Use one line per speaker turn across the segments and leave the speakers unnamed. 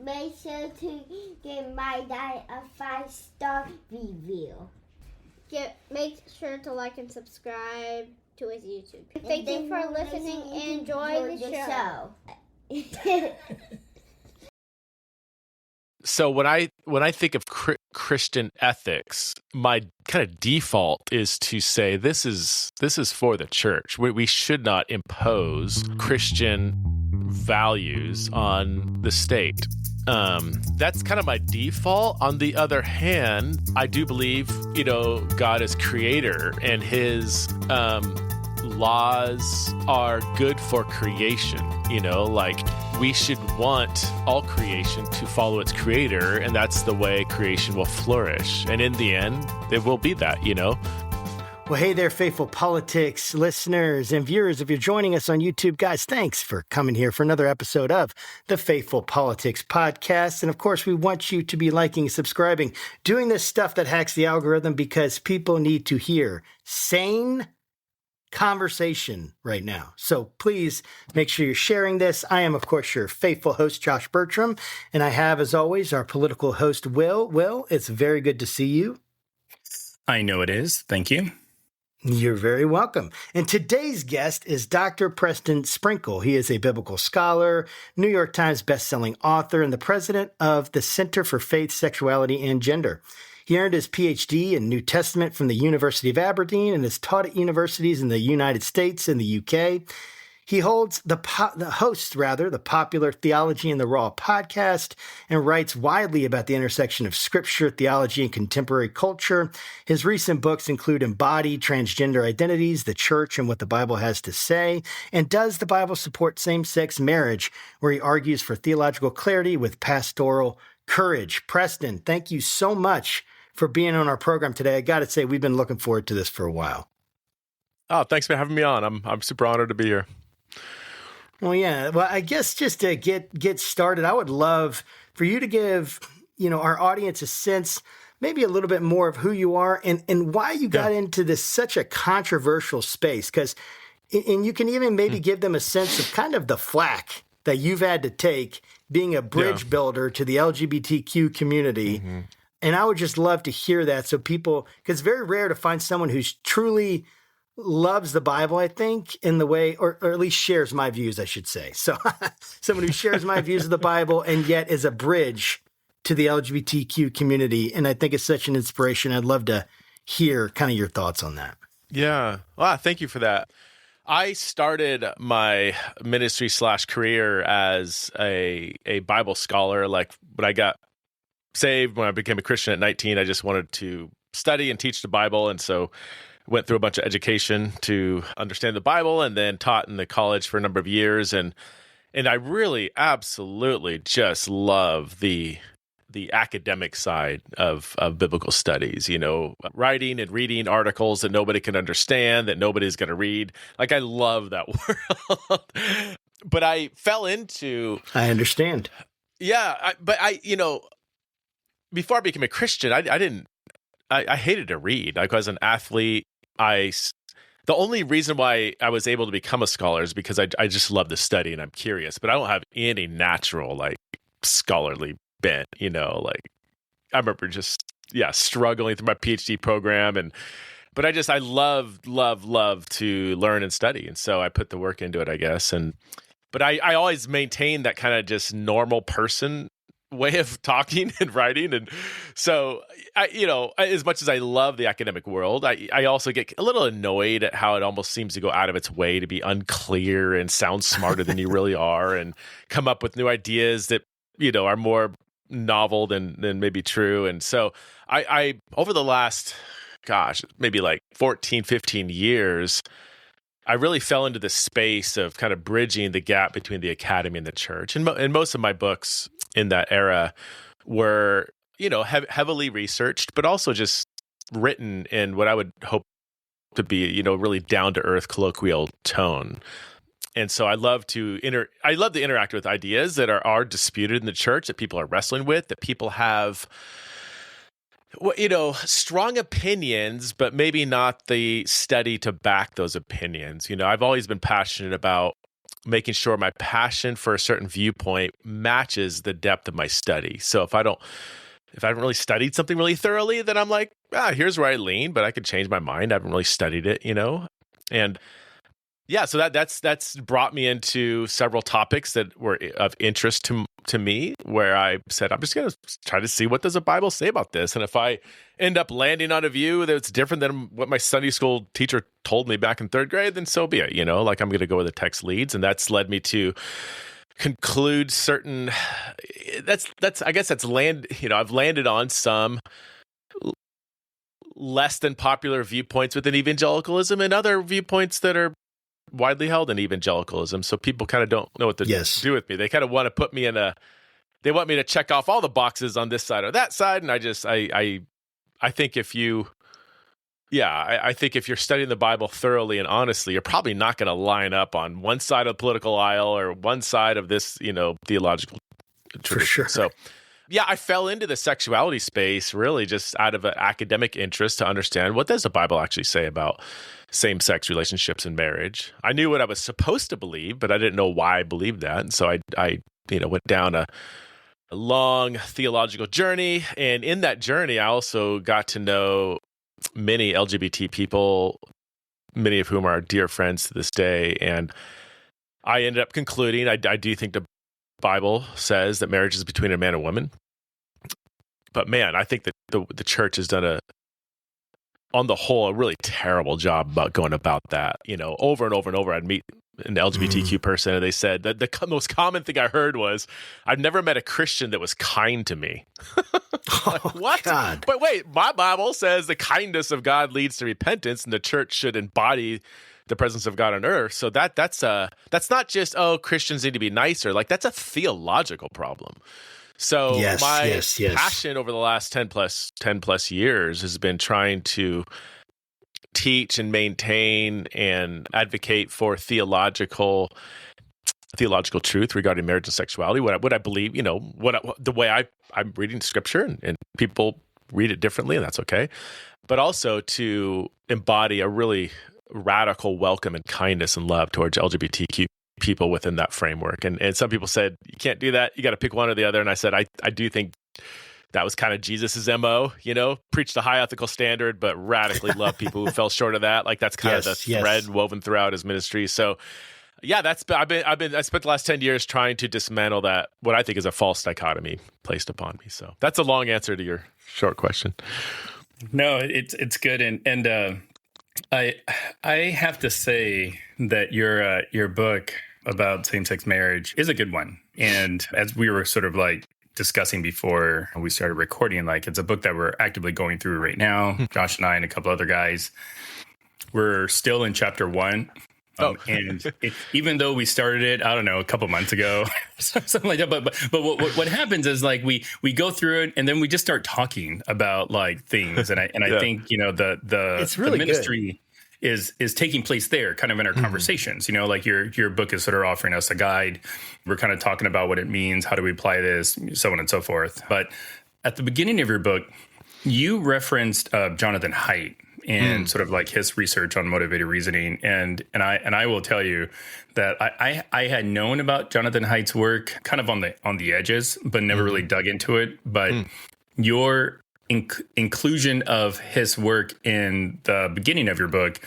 make sure to give my dad a 5-star review.
Make sure to like and subscribe to his YouTube. Thank you for listening and enjoy the show.
So when I think of Christian ethics, my kind of default is to say this is for the church. We should not impose Christian values on the state. That's kind of my default. On the other hand, I do believe, God is creator and his laws are good for creation. We should want all creation to follow its creator, and that's the way creation will flourish. And in the end, it will be that,
Well, hey there, Faithful Politics listeners and viewers. If you're joining us on YouTube, guys, thanks for coming here for another episode of the Faithful Politics Podcast. And of course, we want you to be liking, subscribing, doing this stuff that hacks the algorithm because people need to hear sane conversation right now. So please make sure you're sharing this. I am, of course, your faithful host, Josh Burtram, and I have, as always, our political host, Will. Will, it's very good to see you.
I know it is. Thank you.
You're very welcome. And today's guest is Dr. Preston Sprinkle. He is a biblical scholar, New York Times bestselling author, and the president of the Center for Faith, Sexuality, and Gender. He earned his PhD in New Testament from the University of Aberdeen and has taught at universities in the United States and the UK. He hosts the popular Theology and the Raw podcast and writes widely about the intersection of scripture, theology, and contemporary culture. His recent books include Embodied Transgender Identities, the Church, and What the Bible Has to Say, and Does the Bible Support Same-Sex Marriage, where he argues for theological clarity with pastoral courage. Preston, thank you so much for being on our program today. I got to say, we've been looking forward to this for a while.
Oh, thanks for having me on. I'm super honored to be here.
Well, yeah. Well, I guess just to get started, I would love for you to give, our audience a sense, maybe a little bit more of who you are and why you got into this such a controversial space. And you can even maybe give them a sense of kind of the flack that you've had to take being a bridge builder to the LGBTQ community. Mm-hmm. And I would just love to hear that so people, because it's very rare to find someone who's truly loves the Bible, I think, in the way, or at least shares my views, I should say. So someone who shares my views of the Bible and yet is a bridge to the LGBTQ community. And I think it's such an inspiration. I'd love to hear kind of your thoughts on that.
Yeah. Well, thank you for that. I started my ministry / career as a Bible scholar. Like when I got saved, when I became a Christian at 19, I just wanted to study and teach the Bible. And so went through a bunch of education to understand the Bible and then taught in the college for a number of years. And I really absolutely just love the academic side of biblical studies, writing and reading articles that nobody can understand, that nobody's going to read. Like, I love that world. But I fell into...
I understand.
Yeah. Before I became a Christian, I hated to read. Like, as an athlete, the only reason why I was able to become a scholar is because I just love to study and I'm curious, but I don't have any natural, scholarly bent, I remember just, struggling through my PhD program. But I love to learn and study. And so I put the work into it, I guess. But I always maintained that kind of just normal person way of talking and writing. And so, as much as I love the academic world, I also get a little annoyed at how it almost seems to go out of its way to be unclear and sound smarter than you really are and come up with new ideas that, are more novel than maybe true. And so I over the last, maybe 14, 15 years, I really fell into the space of kind of bridging the gap between the academy and the church. And most of my books in that era were, heavily researched, but also just written in what I would hope to be, really down-to-earth colloquial tone. And so I love to interact with ideas that are disputed in the church, that people are wrestling with, that people have strong opinions, but maybe not the study to back those opinions. I've always been passionate about making sure my passion for a certain viewpoint matches the depth of my study. So if I haven't really studied something really thoroughly, then I'm like, here's where I lean, but I could change my mind. I haven't really studied it, And yeah, so that's brought me into several topics that were of interest to me, where I said, I'm just going to try to see what does the Bible say about this. And if I end up landing on a view that's different than what my Sunday school teacher told me back in third grade, then so be it. Like I'm going to go where the text leads. And that's led me to conclude certain, I've landed on some less than popular viewpoints within evangelicalism and other viewpoints that are widely held in evangelicalism. So people kind of don't know what to do with me. They kind of want to put me they want me to check off all the boxes on this side or that side. And I think if you're studying the Bible thoroughly and honestly, you're probably not going to line up on one side of the political aisle or one side of this, theological tradition. For sure. So yeah, I fell into the sexuality space really just out of an academic interest to understand what does the Bible actually say about same-sex relationships and marriage. I knew what I was supposed to believe, but I didn't know why I believed that. And so I went down a long theological journey. And in that journey, I also got to know many LGBT people, many of whom are dear friends to this day. And I ended up concluding, I do think the Bible says that marriage is between a man and woman. But man, I think that the church has done on the whole, a really terrible job about going about that. Over and over and over, I'd meet an LGBTQ person, and they said that the most common thing I heard was, "I've never met a Christian that was kind to me." Like, what? God. But wait, my Bible says the kindness of God leads to repentance, and the church should embody the presence of God on earth. So that's not just Christians need to be nicer. Like that's a theological problem. So my passion over the last 10 plus years has been trying to teach and maintain and advocate for theological truth regarding marriage and sexuality. What I believe, the way I'm reading scripture, and people read it differently, and that's okay. But also to embody a really radical welcome and kindness and love towards LGBTQ people within that framework. And some people said, you can't do that. You got to pick one or the other. And I said, I do think that was kind of Jesus's MO, preach the high ethical standard, but radically love people who fell short of that. Like that's kind of the thread woven throughout his ministry. So yeah, I spent the last 10 years trying to dismantle that, what I think is a false dichotomy placed upon me. So that's a long answer to your short question.
No, it's good. And I have to say that your book about same-sex marriage is a good one. And as we were sort of like discussing before we started recording, like it's a book that we're actively going through right now. Josh and I and a couple other guys, we're still in chapter 1. And even though we started it, I don't know, a couple months ago, something like that. But what happens is like we go through it and then we just start talking about like things. And I think, it's really the ministry is taking place there kind of in our conversations, like your book is sort of offering us a guide. We're kind of talking about what it means. How do we apply this? So on and so forth. But at the beginning of your book, you referenced Jonathan Haidt and sort of like his research on motivated reasoning. And I will tell you that I had known about Jonathan Haidt's work kind of on the edges, but never really dug into it. But your inclusion of his work in the beginning of your book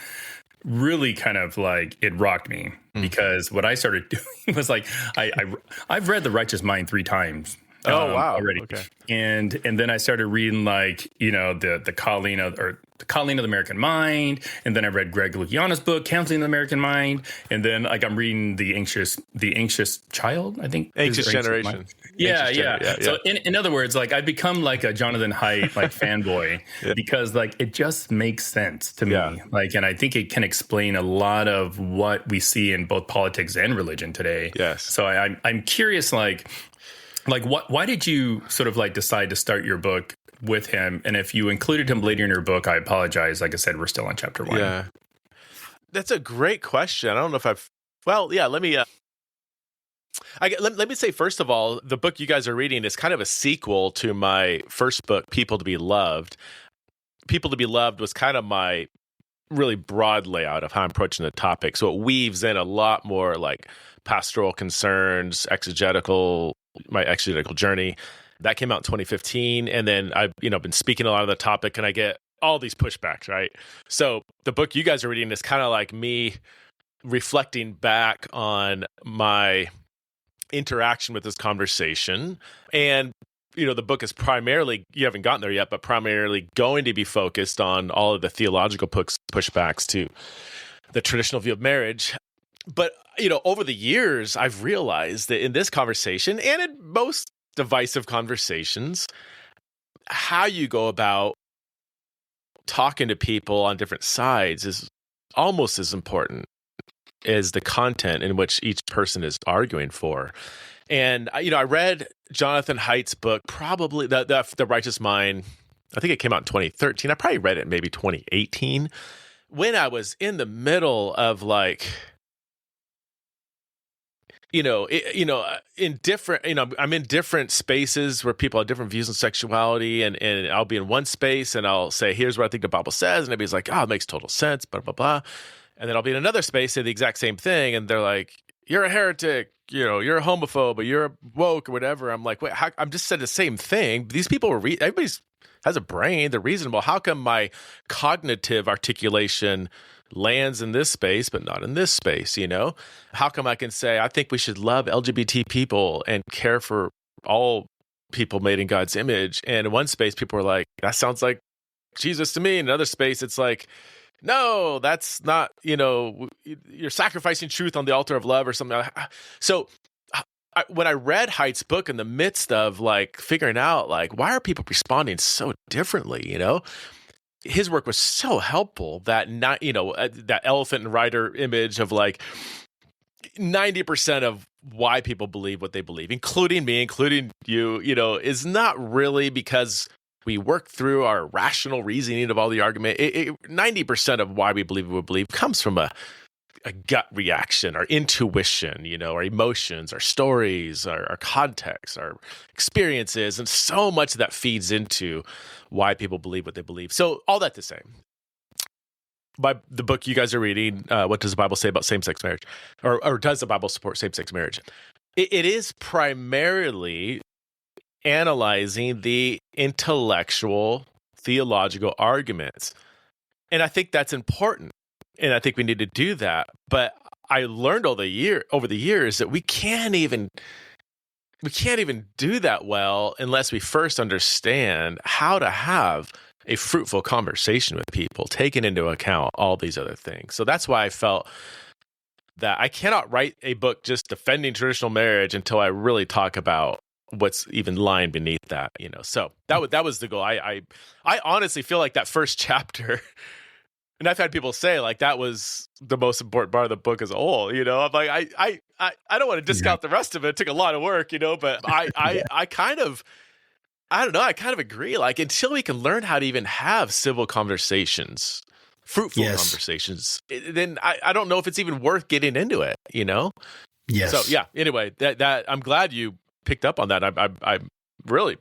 really kind of like it rocked me because what I started doing was like I've read The Righteous Mind 3 times.
Oh wow!
Already, okay. And then I started reading like the calling of the American Mind, and then I read Greg Lukiano's book, Counseling the American Mind, and then like I'm reading the Anxious Child, I think.
Anxious Generation.
Yeah. So in other words, like I've become like a Jonathan Haidt like fanboy because like it just makes sense to me. Like, and I think it can explain a lot of what we see in both politics and religion today.
Yes.
So I'm curious, like why did you sort of like decide to start your book with him? And if you included him later in your book, I apologize. Like I said, we're still on chapter 1.
Yeah, that's a great question. I don't know if let me let me say, first of all, the book you guys are reading is kind of a sequel to my first book, People to be Loved. People to be Loved was kind of my really broad layout of how I'm approaching the topic. So it weaves in a lot more like pastoral concerns, my exegetical journey. That came out in 2015. And then I've, been speaking a lot of the topic, and I get all these pushbacks, right? So the book you guys are reading is kind of like me reflecting back on my interaction with this conversation. And, the book is primarily, you haven't gotten there yet, but primarily going to be focused on all of the theological pushbacks to the traditional view of marriage. But, over the years, I've realized that in this conversation and in most divisive conversations, how you go about talking to people on different sides is almost as important as the content in which each person is arguing for. And, I read Jonathan Haidt's book, probably the Righteous Mind. I think it came out in 2013. I probably read it in maybe 2018 when I was in the middle of in different, I'm in different spaces where people have different views on sexuality, and I'll be in one space and I'll say, here's what I think the Bible says. And everybody's like, oh, it makes total sense, blah, blah, blah. And then I'll be in another space, say the exact same thing. And they're like, you're a heretic, you're a homophobe, or you're a woke or whatever. I'm like, wait, I'm just said the same thing. These people everybody has a brain. They're reasonable. How come my cognitive articulation lands in this space, but not in this space, How come I can say, I think we should love LGBT people and care for all people made in God's image? And in one space, people are like, that sounds like Jesus to me. In another space, it's like, no, that's not, you're sacrificing truth on the altar of love or something. So when I read Haidt's book in the midst of figuring out why are people responding so differently, his work was so helpful that that elephant and rider image of 90% of why people believe what they believe, including me, including you, is not really because we work through our rational reasoning of all the argument. 90% of why we believe what we believe comes from a gut reaction, our intuition, our emotions, our stories, our context, our experiences, and so much of that feeds into why people believe what they believe. So all that to say, by the book you guys are reading, what does the Bible say about same-sex marriage? Or does the Bible support same-sex marriage? It is primarily analyzing the intellectual, theological arguments. And I think that's important. And I think we need to do that. But I learned over the years that we can't even do that well unless we first understand how to have a fruitful conversation with people, taking into account all these other things. So that's why I felt that I cannot write a book just defending traditional marriage until I really talk about what's even lying beneath that, So that was the goal. I honestly feel like that first chapter, and I've had people say that was the most important part of the book as a whole. I'm like, I don't want to discount the rest of it. It took a lot of work, but I kind of agree. Until we can learn how to even have civil conversations, fruitful conversations, then I don't know if it's even worth getting into it,
Yes.
So yeah. Anyway, that I'm glad you picked up on that. I'm really,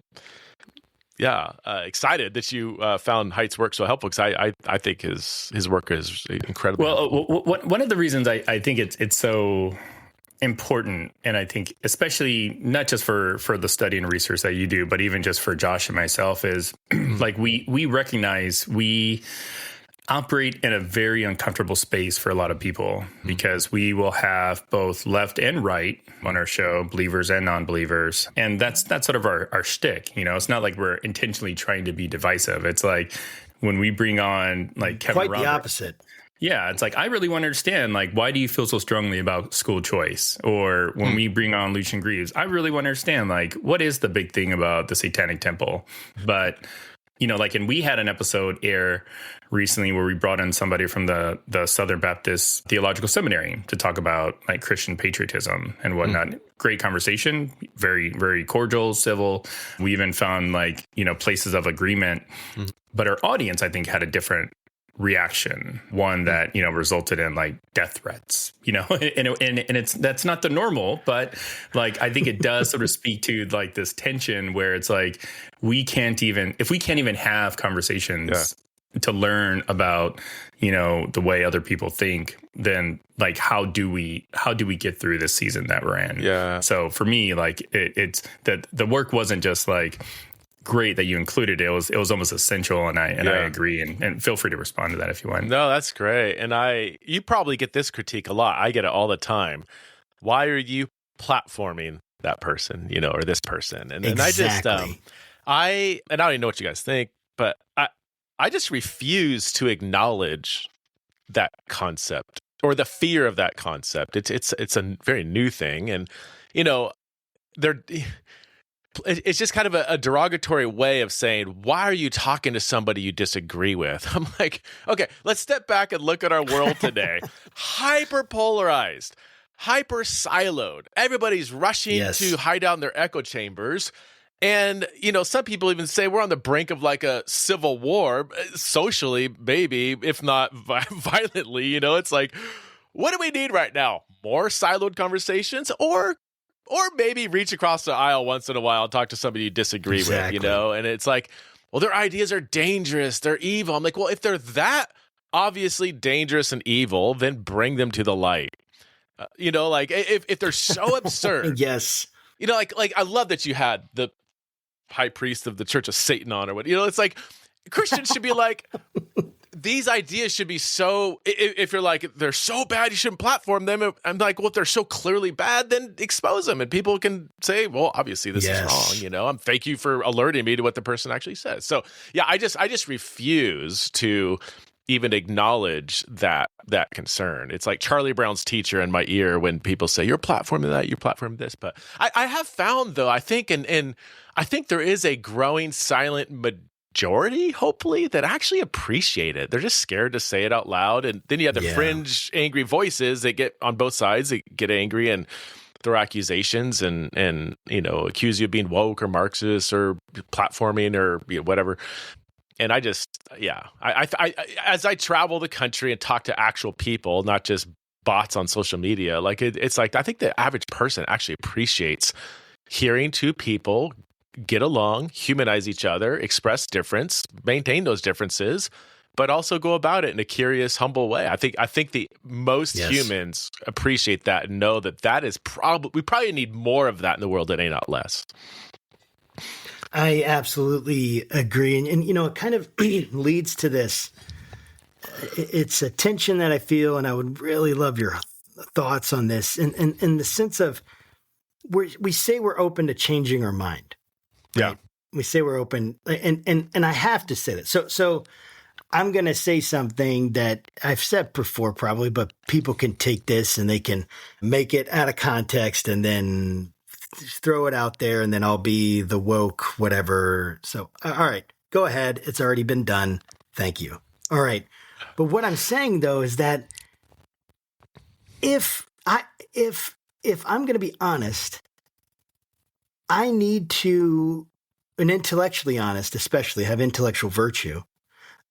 excited that you found Haidt's work so helpful, because I think his work is incredible.
Well, one of the reasons I think it's so important, and I think especially not just for the study and research that you do, but even just for Josh and myself, is we recognize we operate in a very uncomfortable space for a lot of people, because we will have both left and right on our show, believers and non-believers. And that's sort of our shtick. It's not like we're intentionally trying to be divisive. It's like when we bring on Kevin
Quite
Roberts,
the opposite.
Yeah, it's I really want to understand, why do you feel so strongly about school choice? Or when we bring on Lucian Greaves, I really want to understand, what is the big thing about the Satanic Temple? But, and we had an episode air recently where we brought in somebody from the Southern Baptist Theological Seminary to talk about Christian patriotism and whatnot. Great conversation, very, very cordial, civil. We even found places of agreement, but our audience, I think, had a different reaction, one that resulted in death threats, and that's not the normal, but I think it does sort of speak to this tension where it's if we can't even have conversations to learn about, the way other people think, then like, how do we get through this season that we're in?
Yeah.
So for me, like it's that the work wasn't just like great that you included it. It was almost essential. And I agree. And feel free to respond to that if you want.
No, that's great. And you probably get this critique a lot. I get it all the time. Why are you platforming that person, or this person? And
Exactly.
I don't even know what you guys think, but I just refuse to acknowledge that concept or the fear of that concept. It's a very new thing. And, it's just kind of a derogatory way of saying, why are you talking to somebody you disagree with? I'm like, okay, let's step back and look at our world today. Hyper polarized, hyper siloed. Everybody's rushing to hide out in their echo chambers. And, some people even say we're on the brink of like a civil war, socially, maybe, if not violently. It's like, what do we need right now? More siloed conversations, or maybe reach across the aisle once in a while and talk to somebody you disagree with, And it's like, well, their ideas are dangerous. They're evil. I'm like, well, if they're that obviously dangerous and evil, then bring them to the light. Like if they're so absurd.
Yes.
Like I love that you had the high priest of the Church of Satan on or what, it's like Christians should be like, these ideas should be so, if you're like, they're so bad, you shouldn't platform them. I'm like, well, if they're so clearly bad, then expose them. And people can say, well, obviously this is wrong. Thank you for alerting me to what the person actually says. So yeah, I just refuse to even acknowledge that concern. It's like Charlie Brown's teacher in my ear when people say, you're platforming that, you're platforming this. But I have found though, I think, and I think there is a growing silent majority, hopefully, that actually appreciate it. They're just scared to say it out loud. And then you have the fringe angry voices that get on both sides, they get angry and throw accusations and accuse you of being woke or Marxist or platforming or whatever. And I just, I as I travel the country and talk to actual people, not just bots on social media, like it's like, I think the average person actually appreciates hearing two people get along, humanize each other, express difference, maintain those differences, but also go about it in a curious, humble way. I think the most humans appreciate that and know that is we probably need more of that in the world today, not less.
I absolutely agree. And it kind of leads to this. It's a tension that I feel, and I would really love your thoughts on this in the sense of we say we're open to changing our mind. Right?
Yeah.
We say we're open, and I have to say that. So I'm going to say something that I've said before probably, but people can take this and they can make it out of context and then throw it out there, and then I'll be the woke whatever. So, all right, go ahead. It's already been done. Thank you. All right. But what I'm saying though is that if I'm going to be honest, I need to, and intellectually honest, especially have intellectual virtue.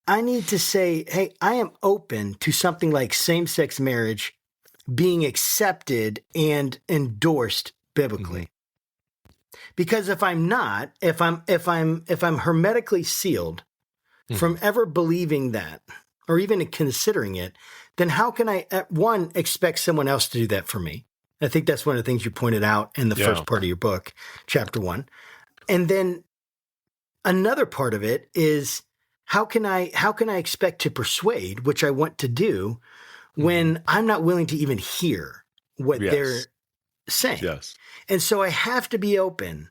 I need to say, hey, I am open to something like same-sex marriage being accepted and endorsed biblically. Mm-hmm. Because if I'm not, if I'm hermetically sealed from ever believing that or even considering it, then how can I, one, expect someone else to do that for me? I think that's one of the things you pointed out in the first part of your book, chapter 1. And then another part of it is how can I expect to persuade, which I want to do, when I'm not willing to even hear what they're saying? Yes. And so I have to be open.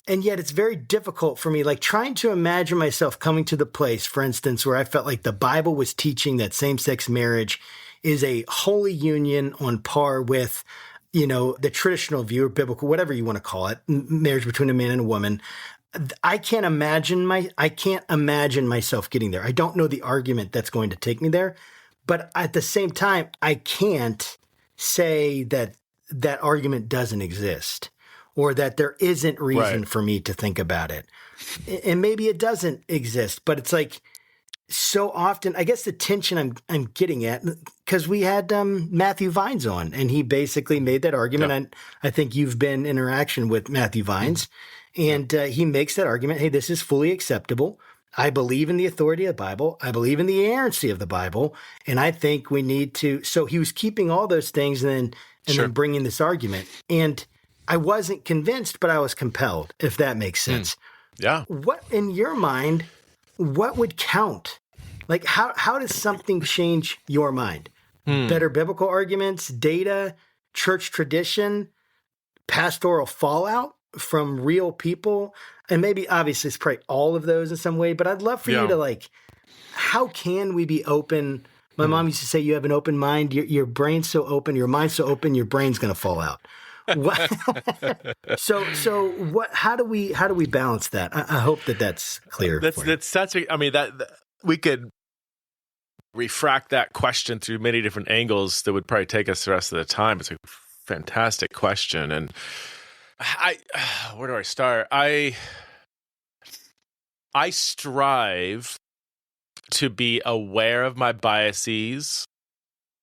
And yet it's very difficult for me, like trying to imagine myself coming to the place, for instance, where I felt like the Bible was teaching that same-sex marriage is a holy union on par with, the traditional view or biblical, whatever you want to call it, marriage between a man and a woman. I can't imagine myself getting there. I don't know the argument that's going to take me there, but at the same time, I can't say that that argument doesn't exist or that there isn't reason for me to think about it. And maybe it doesn't exist, but it's like so often, I guess the tension I'm getting at, because we had Matthew Vines on, and he basically made that argument. And I think you've been in interaction with Matthew Vines, and he makes that argument, hey, this is fully acceptable. I believe in the authority of the Bible. I believe in the inerrancy of the Bible. And I think we need to, so he was keeping all those things and then bringing this argument. And I wasn't convinced, but I was compelled, if that makes sense.
Yeah.
What, in your mind, what would count? Like, how does something change your mind? Better biblical arguments, data, church tradition, pastoral fallout from real people? And maybe, obviously, it's probably all of those in some way, but I'd love for you to, like, how can we be open? My mom used to say, you have an open mind, your brain's so open, your mind's so open, your brain's going to fall out. So what? How do we balance that? I hope that's clear.
That's such a. I mean, that we could refract that question through many different angles that would probably take us the rest of the time. It's a fantastic question, and where do I start? I strive to be aware of my biases,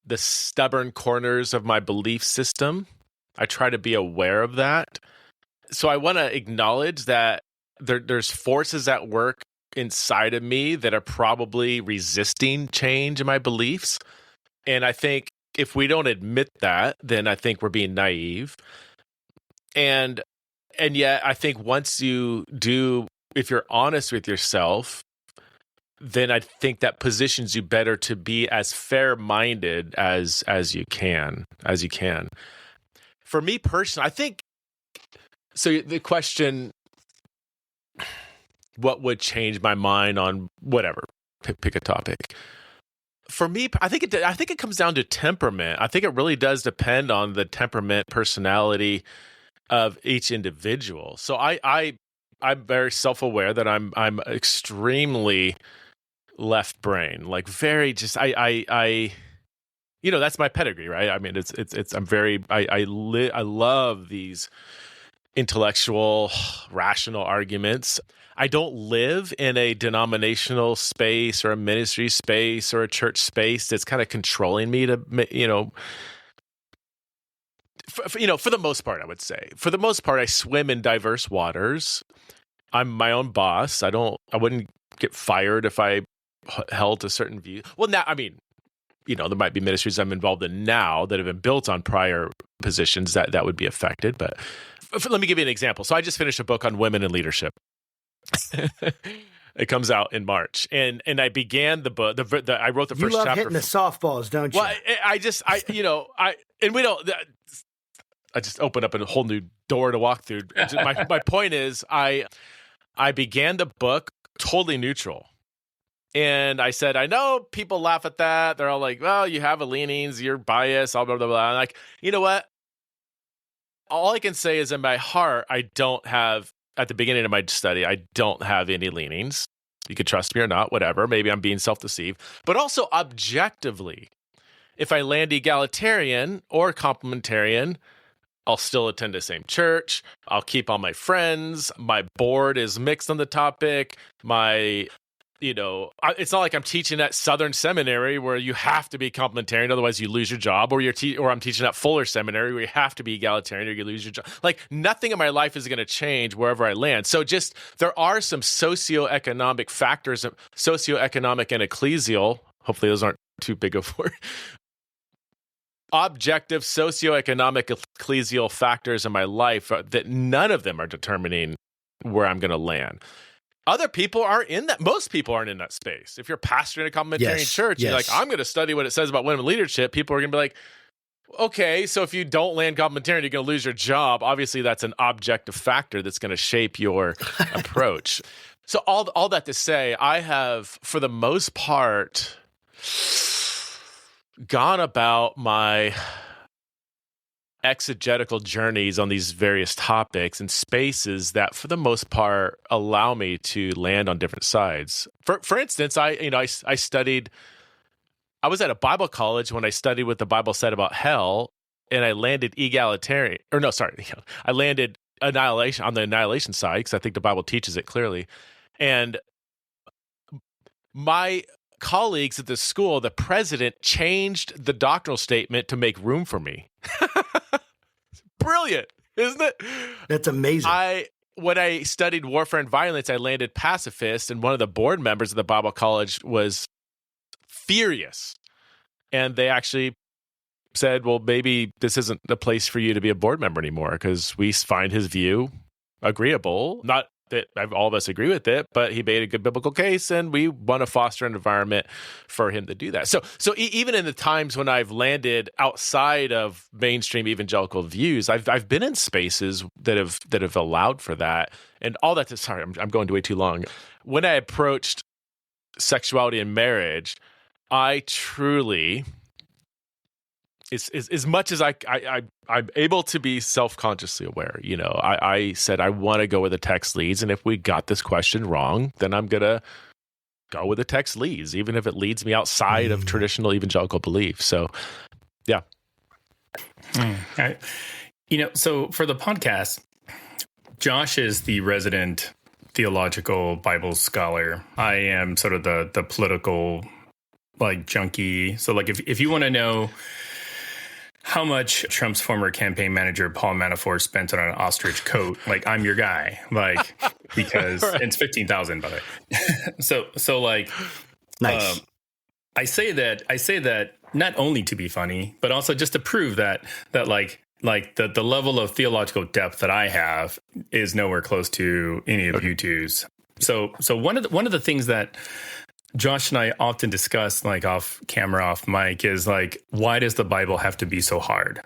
the stubborn corners of my belief system. I try to be aware of that. So I want to acknowledge that there's forces at work inside of me that are probably resisting change in my beliefs. And I think if we don't admit that, then I think we're being naive. And yet I think once you do, if you're honest with yourself, then I think that positions you better to be as fair-minded as you can. For me personally, I think, so the question, what would change my mind on whatever, pick a topic. For me, I think it comes down to temperament. I think it really does depend on the temperament, personality of each individual. So I'm very self-aware that I'm extremely left brain, like very just I that's my pedigree, right? I mean, I love these intellectual, rational arguments. I don't live in a denominational space or a ministry space or a church space that's kind of controlling me to, for the most part, I would say. For the most part, I swim in diverse waters. I'm my own boss. I wouldn't get fired if I held to certain views. Well, now, I mean, there might be ministries I'm involved in now that have been built on prior positions that would be affected. But let me give you an example. So I just finished a book on women in leadership. It comes out in March, and I began the book. I wrote the first chapter. You love hitting
the softballs, don't you?
Well, I just opened up a whole new door to walk through. My point is, I began the book totally neutral. And I said, I know people laugh at that. They're all like, well, you have a leanings, you're biased, blah, blah, blah, blah. I'm like, you know what? All I can say is in my heart, I don't have, at the beginning of my study, I don't have any leanings. You could trust me or not, whatever. Maybe I'm being self-deceived. But also objectively, if I land egalitarian or complementarian, I'll still attend the same church. I'll keep all my friends. My board is mixed on the topic. It's not like I'm teaching at Southern Seminary where you have to be complementarian, otherwise you lose your job, or I'm teaching at Fuller Seminary where you have to be egalitarian or you lose your job. Like, nothing in my life is going to change wherever I land. So just, there are some socioeconomic factors, socioeconomic and ecclesial, hopefully those aren't too big of word, objective socioeconomic ecclesial factors in my life that none of them are determining where I'm going to land. Other people are in that. Most people aren't in that space. If you're pastoring a complementarian church, you're like, I'm going to study what it says about women leadership. People are going to be like, okay, so if you don't land complementarian, you're going to lose your job. Obviously, that's an objective factor that's going to shape your approach. So all that to say, I have, for the most part, gone about my exegetical journeys on these various topics in spaces that, for the most part, allow me to land on different sides. For instance, I studied. I was at a Bible college when I studied what the Bible said about hell, and I landed egalitarian. Or no, sorry, I landed annihilation on the annihilation side because I think the Bible teaches it clearly. And my colleagues at the school, the president changed the doctrinal statement to make room for me. Brilliant, isn't it?
That's amazing.
when I studied warfare and violence, I landed pacifist, and one of the board members of the Bible College was furious. And they actually said, well, maybe this isn't the place for you to be a board member anymore because we find his view agreeable. Not that all of us agree with it, but he made a good biblical case, and we want to foster an environment for him to do that. So even in the times when I've landed outside of mainstream evangelical views, I've been in spaces that have allowed for that. And all that. Sorry, I'm going way too long. When I approached sexuality and marriage, I truly, as much as I'm able to be self-consciously aware, I said I want to go where the text leads, and if we got this question wrong, then I'm gonna go where the text leads, even if it leads me outside of traditional evangelical belief. So, yeah.
So for the podcast, Josh is the resident theological Bible scholar. I am sort of the political junkie. So if you want to know how much Trump's former campaign manager Paul Manafort spent on an ostrich coat, I'm your guy. Because right. It's $15,000 by the way. so
nice.
I say that not only to be funny, but also just to prove that the level of theological depth that I have is nowhere close to any of you two's. So one of the things that Josh and I often discuss, off camera, off mic, is why does the Bible have to be so hard?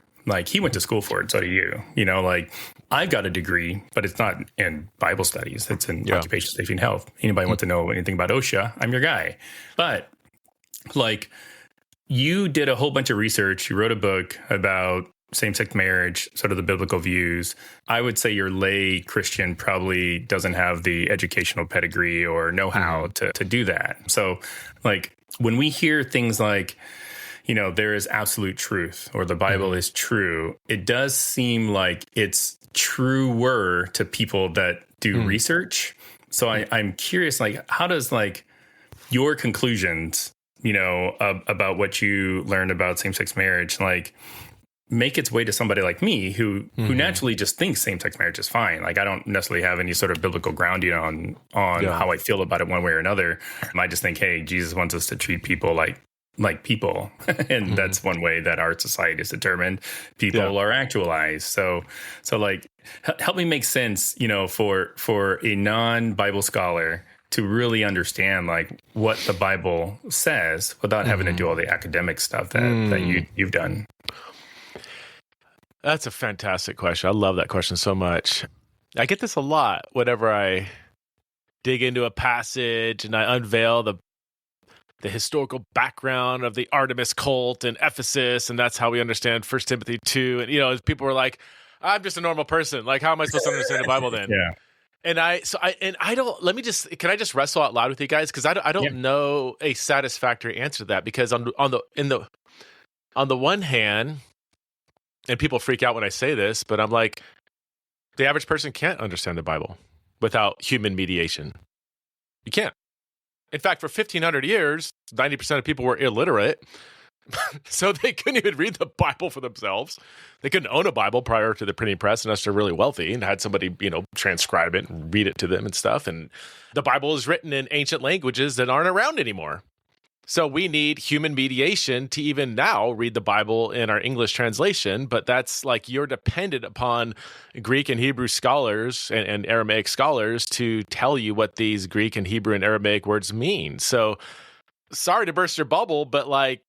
He went to school for it, so do you. I've got a degree, but it's not in Bible studies. It's in occupational safety and health. Anybody want to know anything about OSHA? I'm your guy. But you did a whole bunch of research. You wrote a book about same-sex marriage, sort of the biblical views. I would say your lay Christian probably doesn't have the educational pedigree or know-how to do that. So, when we hear things there is absolute truth or the Bible is true, it does seem like it's truer to people that do research. So I'm curious, how does your conclusions, about what you learned about same-sex marriage, make its way to somebody like me who naturally just thinks same-sex marriage is fine. I don't necessarily have any sort of biblical grounding on how I feel about it one way or another. I just think, hey, Jesus wants us to treat people like people. And that's one way that our society is determined. People are actualized. So help me make sense, for a non-Bible scholar to really understand what the Bible says without having to do all the academic stuff that you've done.
That's a fantastic question. I love that question so much. I get this a lot whenever I dig into a passage and I unveil the historical background of the Artemis cult in Ephesus, and that's how we understand 1 Timothy 2. And, people were like, I'm just a normal person. How am I supposed to understand the Bible then?
Yeah.
And can I just wrestle out loud with you guys? Because I don't know a satisfactory answer to that, because on the one hand, and people freak out when I say this, but I'm the average person can't understand the Bible without human mediation. You can't. In fact, for 1,500 years, 90% of people were illiterate, so they couldn't even read the Bible for themselves. They couldn't own a Bible prior to the printing press unless they're really wealthy and had somebody, transcribe it and read it to them and stuff. And the Bible is written in ancient languages that aren't around anymore. So we need human mediation to even now read the Bible in our English translation, but that's you're dependent upon Greek and Hebrew scholars and Aramaic scholars to tell you what these Greek and Hebrew and Aramaic words mean. So sorry to burst your bubble, but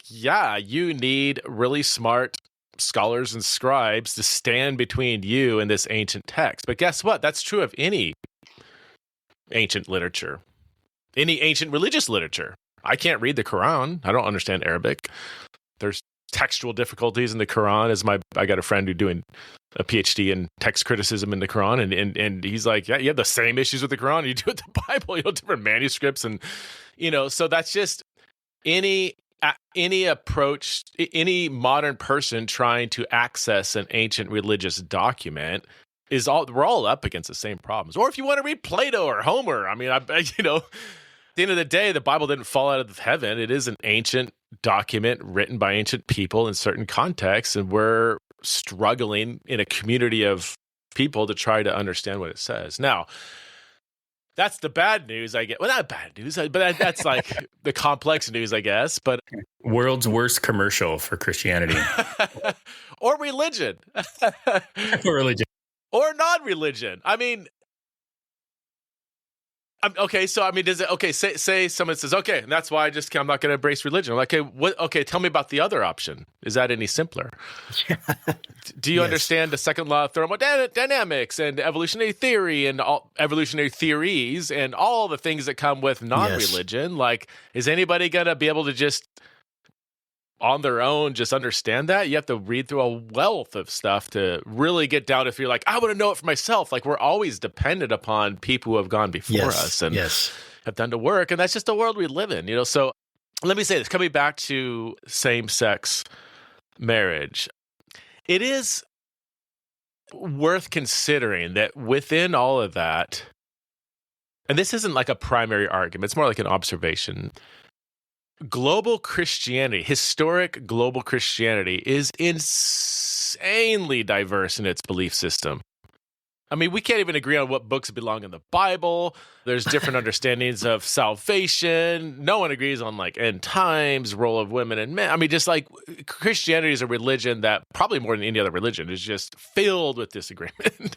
you need really smart scholars and scribes to stand between you and this ancient text. But guess what? That's true of any ancient literature, any ancient religious literature. I can't read the Quran. I don't understand Arabic. There's textual difficulties in the Quran. I got a friend who's doing a PhD in text criticism in the Quran, and he's like, yeah, you have the same issues with the Quran you do with the Bible. Different manuscripts, and so that's just any approach, any modern person trying to access an ancient religious document we're all up against the same problems. Or if you want to read Plato or Homer, at the end of the day, the Bible didn't fall out of heaven. It is an ancient document written by ancient people in certain contexts, and we're struggling in a community of people to try to understand what it says. Now, that's the bad news I get. Well, not bad news, but that's like the complex news, I guess. But
world's worst commercial for Christianity.
Or religion.
Or religion.
Or non-religion. I mean, okay, so I mean, does it? Okay, say someone says, okay, and that's why I'm not going to embrace religion. I'm like, okay, what? Okay, tell me about the other option. Is that any simpler? Do you understand the second law of thermodynamics and evolutionary theory and all evolutionary theories and all the things that come with non-religion? Yes. Like, is anybody going to be able to just on their own just understand that? You have to read through a wealth of stuff to really get down. If you're like, I want to know it for myself, like we're always dependent upon people who have gone before us and have done the work, and that's just the world we live in, so let me say this, coming back to same-sex marriage, it is worth considering that within all of that, and this isn't like a primary argument, it's more like an observation, global Christianity, historic global Christianity, is insanely diverse in its belief system. I mean, we can't even agree on what books belong in the Bible. There's different understandings of salvation. No one agrees on like end times, role of women and men. I mean, just like Christianity is a religion that probably more than any other religion is just filled with disagreement.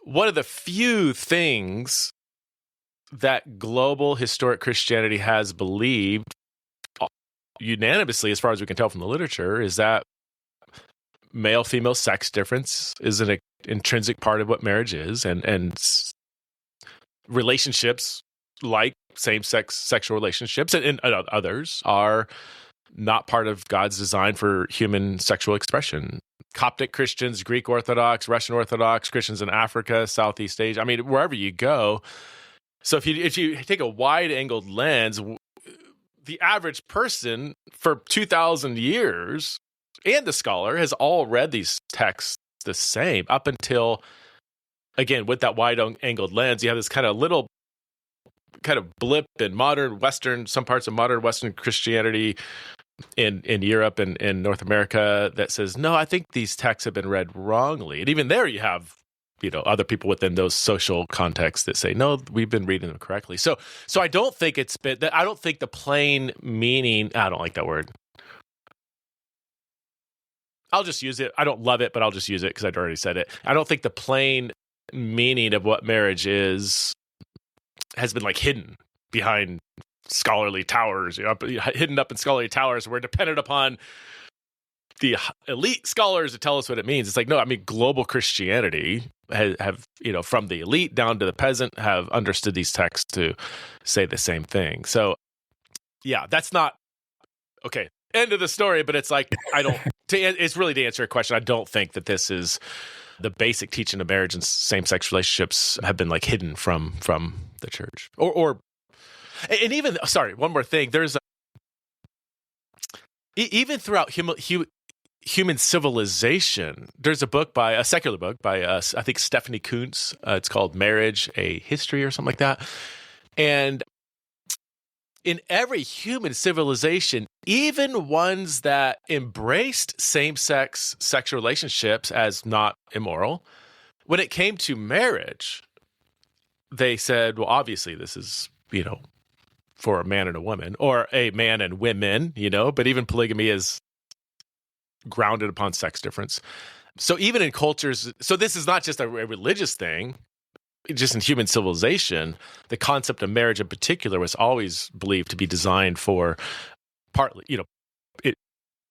One of the few things that global historic Christianity has believed unanimously, as far as we can tell from the literature, is that male-female sex difference is an intrinsic part of what marriage is, and relationships like same-sex sexual relationships and others are not part of God's design for human sexual expression. Coptic Christians, Greek Orthodox, Russian Orthodox, Christians in Africa, Southeast Asia, I mean, wherever you go. So if you take a wide-angled lens, the average person for 2,000 years and the scholar has all read these texts the same up until, again, with that wide-angled lens, you have this kind of little kind of blip in modern Western, some parts of modern Western Christianity in Europe and in North America that says, no, I think these texts have been read wrongly. And even there you have other people within those social contexts that say, no, we've been reading them correctly. So I don't think I don't think the plain meaning, I don't like that word. I'll just use it. I don't love it, but I'll just use it because I'd already said it. I don't think the plain meaning of what marriage is has been like hidden behind scholarly towers, hidden up in scholarly towers. We're dependent upon the elite scholars to tell us what it means. It's like, no, I mean, global Christianity have from the elite down to the peasant have understood these texts to say the same thing. So yeah, that's not okay. End of the story, but it's like, it's really to answer your question. I don't think that this is the basic teaching of marriage and same-sex relationships have been like hidden from the church and even, sorry, one more thing. There's even throughout human civilization, there's a secular book by I think Stephanie Kuntz. It's called Marriage, A History or something like that. And in every human civilization, even ones that embraced same-sex sexual relationships as not immoral, when it came to marriage, they said, well, obviously this is, for a man and a woman, or a man and women, but even polygamy is grounded upon sex difference. So even in cultures, so this is not just a religious thing, just in human civilization, the concept of marriage in particular was always believed to be designed for partly,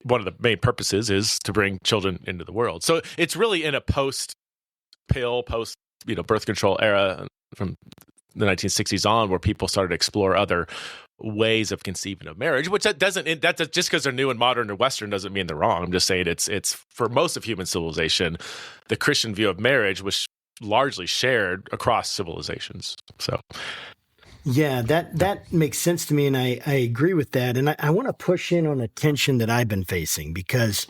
one of the main purposes is to bring children into the world. So it's really in a post-pill, birth control era from the 1960s on where people started to explore other ways of conceiving of marriage, which that's just because they're new and modern and Western doesn't mean they're wrong. I'm just saying it's for most of human civilization, the Christian view of marriage was largely shared across civilizations. So
yeah, that makes sense to me, and I agree with that. And I want to push in on a tension that I've been facing because,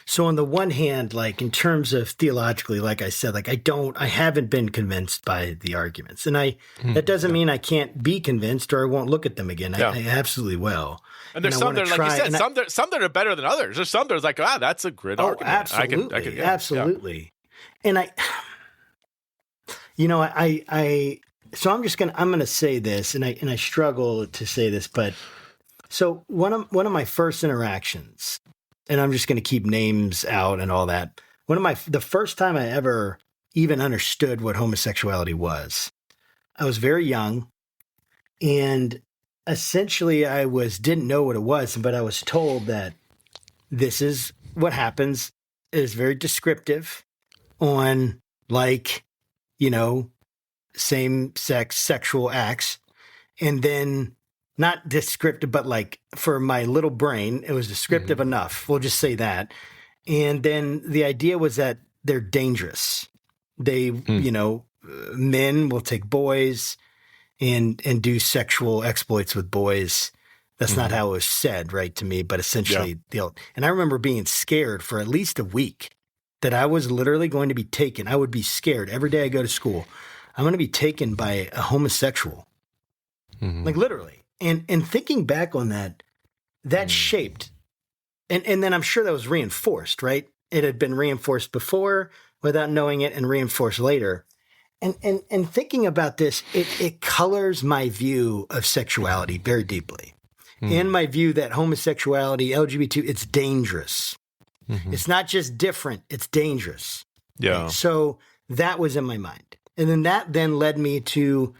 so on the one hand, like in terms of theologically, like I said, like I haven't been convinced by the arguments, and that doesn't mean I can't be convinced or I won't look at them again. I absolutely will.
And there's some that are, like you said, some that are better than others. There's some that are like, that's a great argument.
Absolutely, absolutely. And so I'm going to say this, and I struggle to say this, but so one of my first interactions, and I'm just going to keep names out and all that. The first time I ever even understood what homosexuality was, I was very young, and essentially I didn't know what it was, but I was told that this is what happens. It is very descriptive on, like, same-sex sexual acts. And then not descriptive, but like for my little brain, it was descriptive enough. We'll just say that. And then the idea was that they're dangerous. They, men will take boys and do sexual exploits with boys. That's not how it was said, right, to me, but essentially, and I remember being scared for at least a week that I was literally going to be taken. I would be scared every day I go to school. I'm going to be taken by a homosexual, like literally. And thinking back on that shaped, and then I'm sure that was reinforced, right? It had been reinforced before without knowing it, and reinforced later. And thinking about this, it colors my view of sexuality very deeply. And my view that homosexuality, LGBT, it's dangerous. It's not just different, it's dangerous.
Yeah.
Right? So that was in my mind. And then that led me to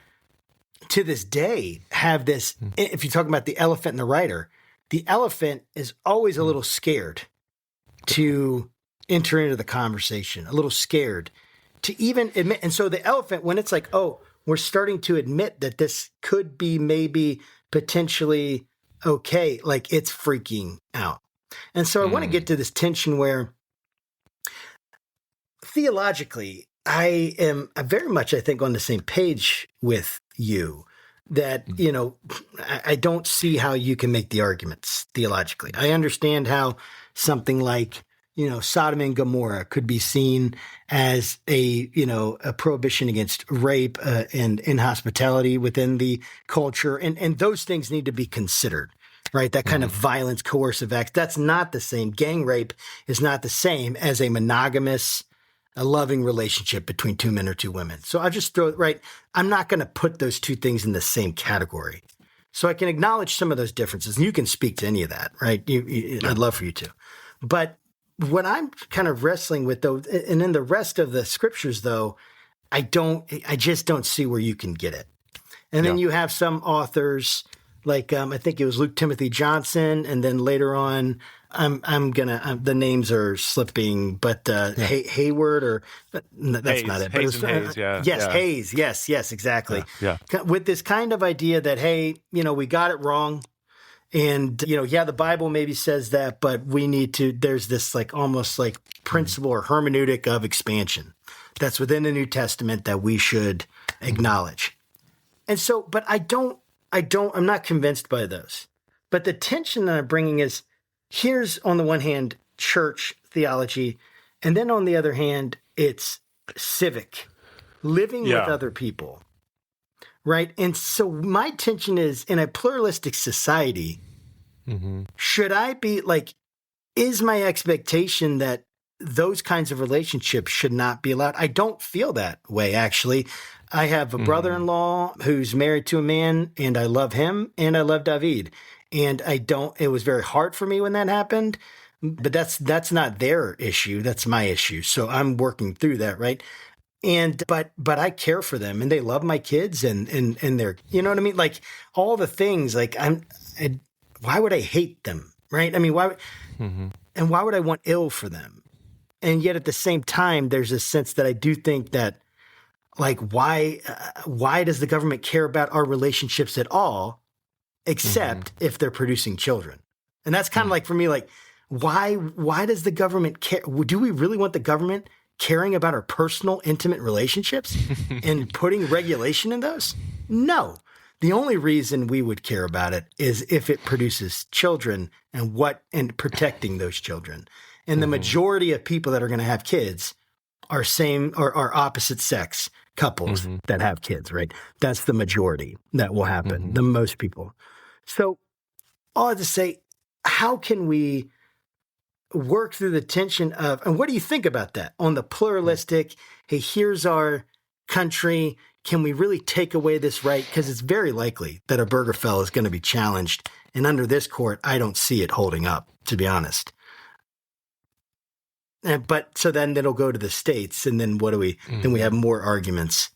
this day, have this, if you talk about the elephant and the writer, the elephant is always a little scared to enter into the conversation, a little scared to even admit. And so the elephant, when it's like, oh, we're starting to admit that this could be maybe potentially okay, like it's freaking out. And so I want to get to this tension where theologically, I am very much, I think, on the same page with you that, I don't see how you can make the arguments theologically. I understand how something like, Sodom and Gomorrah could be seen as a prohibition against rape and inhospitality within the culture. And those things need to be considered, right? That kind of violence, coercive acts, that's not the same. Gang rape is not the same as a monogamous, a loving relationship between two men or two women. So I just throw it right. I'm not going to put those two things in the same category. So I can acknowledge some of those differences, and you can speak to any of that, right? I'd love for you to. But what I'm kind of wrestling with, though, and in the rest of the scriptures, though, I just don't see where you can get it. And then you have some authors, like I think it was Luke Timothy Johnson, and then later on, the names are slipping, but Hayward, or that's
Hayes,
not it.
Hayes
But
and Hayes,
yes, Hayes, yes, exactly.
Yeah.
With this kind of idea that, hey, we got it wrong. And, the Bible maybe says that, but we need to, there's this like almost like principle or hermeneutic of expansion that's within the New Testament that we should acknowledge. And so, but I'm not convinced by those. But the tension that I'm bringing is, here's on the one hand, church theology, and then on the other hand, it's civic, living with other people. Right. And so my tension is, in a pluralistic society, should I be like, is my expectation that those kinds of relationships should not be allowed? I don't feel that way, actually. I have a brother-in-law who's married to a man, and I love him, and I love David. And it was very hard for me when that happened, but that's not their issue. That's my issue. So I'm working through that. Right. And, but I care for them, and they love my kids, and they're, you know what I mean? Like all the things, like why would I hate them? Right. I mean, and why would I want ill for them? And yet at the same time, there's a sense that I do think that, like, why does the government care about our relationships at all, except if they're producing children? And that's kind of like, for me, like, why does the government care? Do we really want the government caring about our personal, intimate relationships and putting regulation in those? No. The only reason we would care about it is if it produces children and protecting those children. And the majority of people that are going to have kids are opposite sex couples that have kids, right? That's the majority that will happen, the most people. So all I have to say, how can we work through the tension of, and what do you think about that on the pluralistic, hey, here's our country. Can we really take away this right? Because it's very likely that Obergefell is going to be challenged. And under this court, I don't see it holding up, to be honest. But so then it'll go to the states. And then what do we, then we have more arguments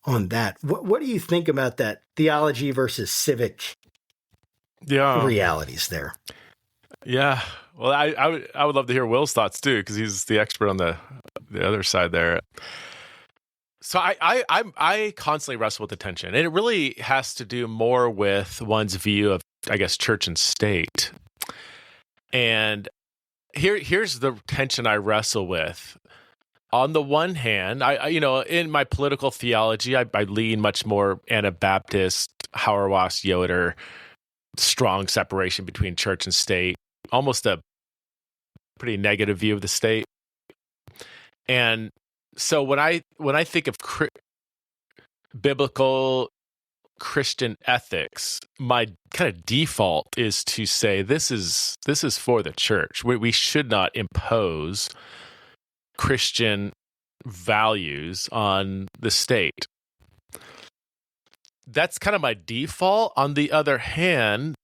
on that. What do you think about that theology versus civic realities there?
Yeah. Well, I would love to hear Will's thoughts too, because he's the expert on the other side there. So I constantly wrestle with the tension, and it really has to do more with one's view of, I guess, church and state. And here's the tension I wrestle with. On the one hand, I in my political theology, I lean much more Anabaptist, Hauerwas, Yoder, strong separation between church and state, almost a pretty negative view of the state. And so when I think of biblical Christian ethics, my kind of default is to say this is for the church. We should not impose Christian values on the state. That's kind of my default. On the other hand,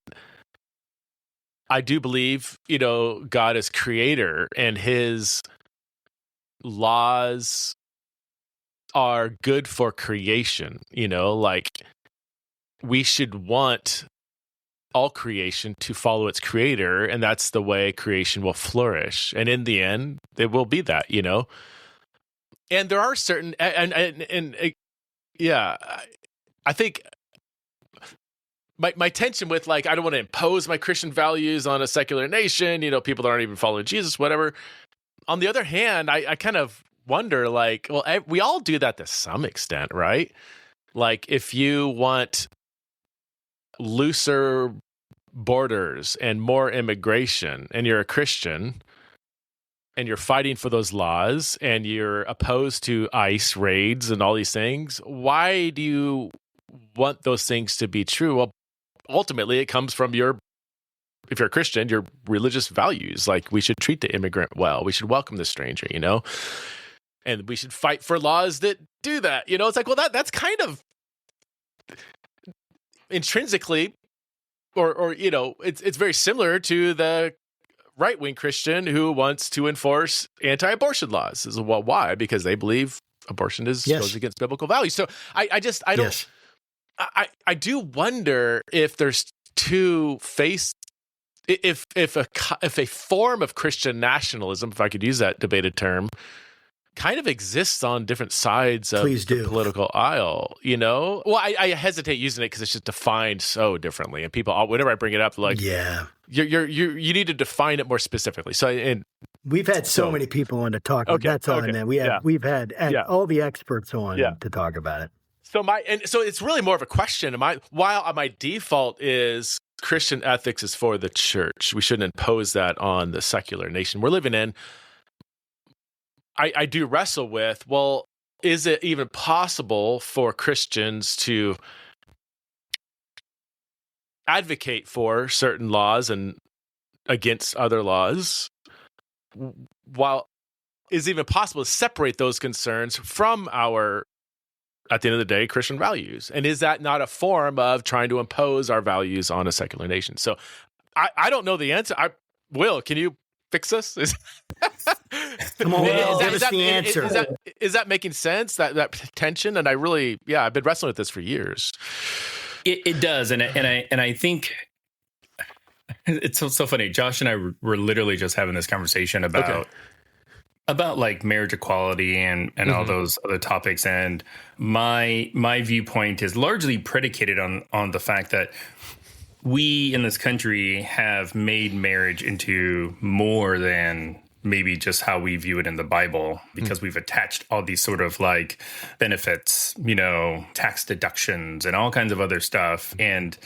I do believe, God is creator, and his laws are good for creation. Like, we should want all creation to follow its creator, and that's the way creation will flourish. And in the end, it will be that, And there are certain, I think my tension with, like, I don't want to impose my Christian values on a secular nation, people that aren't even following Jesus, whatever. On the other hand, I kind of wonder, like, well, we all do that to some extent, right? Like, if you want looser borders and more immigration, and you're a Christian, and you're fighting for those laws, and you're opposed to ICE raids and all these things, why do you want those things to be true? Well, ultimately, it comes from if you're a Christian, your religious values. Like, we should treat the immigrant well. We should welcome the stranger, and we should fight for laws that do that. It's like, well, that's kind of intrinsically, or it's very similar to the right-wing Christian who wants to enforce anti-abortion laws. Well, why? Because they believe abortion goes against biblical values. So I don't. Yes. I do wonder if there's two faces. If a form of Christian nationalism, if I could use that debated term, kind of exists on different sides of the political aisle, Well, I hesitate using it because it's just defined so differently, and people, whenever I bring it up, they're like, you need to define it more specifically. So, and
we've had so many people on to talk. Okay, that's all. And we've had all the experts on to talk about it.
So it's really more of a question. While my default is Christian ethics is for the church, we shouldn't impose that on the secular nation we're living in. I do wrestle with, well, is it even possible for Christians to advocate for certain laws and against other laws, while is it even possible to separate those concerns from our, at the end of the day, Christian values? And is that not a form of trying to impose our values on a secular nation? So I don't know the answer. Will, can you fix this?
Come on, give us the answer.
Is that making sense, that tension? And I've been wrestling with this for years.
It does. And I think it's so funny. Josh and I were literally just having this conversation about like marriage equality and all those other topics. And my viewpoint is largely predicated on the fact that we in this country have made marriage into more than maybe just how we view it in the Bible, because we've attached all these sort of like benefits, tax deductions and all kinds of other stuff. And,